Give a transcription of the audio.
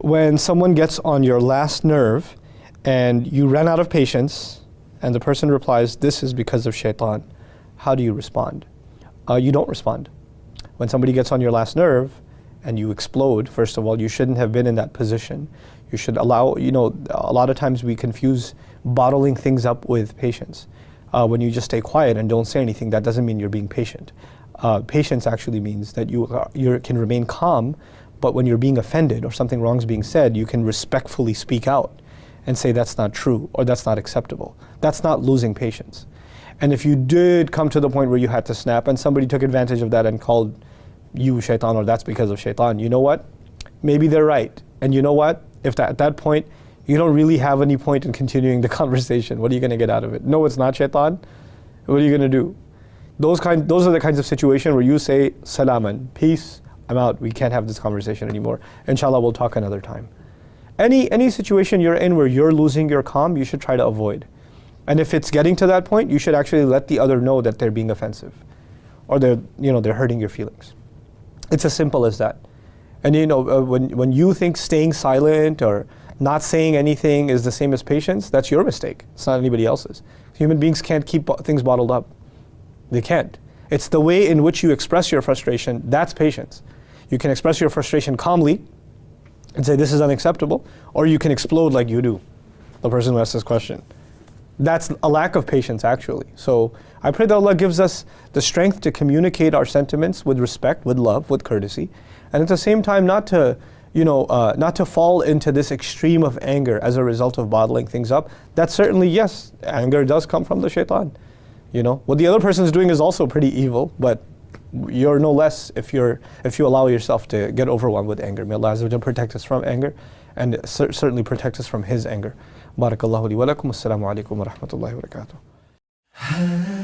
when someone gets on your last nerve and you ran out of patience and the person replies, this is because of shaitan, how do you respond? You don't respond. When somebody gets on your last nerve and you explode, first of all, you shouldn't have been in that position. You should allow, a lot of times we confuse bottling things up with patience. When you just stay quiet and don't say anything, that doesn't mean you're being patient. Patience actually means that you can remain calm, but when you're being offended or something wrong is being said, you can respectfully speak out and say that's not true or that's not acceptable. That's not losing patience. And if you did come to the point where you had to snap and somebody took advantage of that and called you shaitan or that's because of shaitan, you know what? Maybe they're right. And you know what? If at that point, you don't really have any point in continuing the conversation. What are you going to get out of it? No, it's not shaitan. What are you going to do? Those are the kinds of situations where you say, salaman, peace, I'm out. We can't have this conversation anymore. Inshallah, we'll talk another time. Any situation you're in where you're losing your calm, you should try to avoid. And if it's getting to that point, you should actually let the other know that they're being offensive or they're hurting your feelings. It's as simple as that. And when you think staying silent or not saying anything is the same as patience, that's your mistake. It's not anybody else's. Human beings can't keep things bottled up. They can't. It's the way in which you express your frustration, that's patience. You can express your frustration calmly and say this is unacceptable, or you can explode like you do, the person who asked this question. That's a lack of patience actually. So I pray that Allah gives us the strength to communicate our sentiments with respect, with love, with courtesy, and at the same time not to fall into this extreme of anger as a result of bottling things up. That certainly, yes, anger does come from the shaitan. What the other person is doing is also pretty evil, but you're no less if you allow yourself to get overwhelmed with anger. May Allah Azza wa Jalla protect us from anger and certainly protect us from His anger. Barakallahu li wa lakum. Assalamu alaikum wa rahmatullahi wa barakatuh.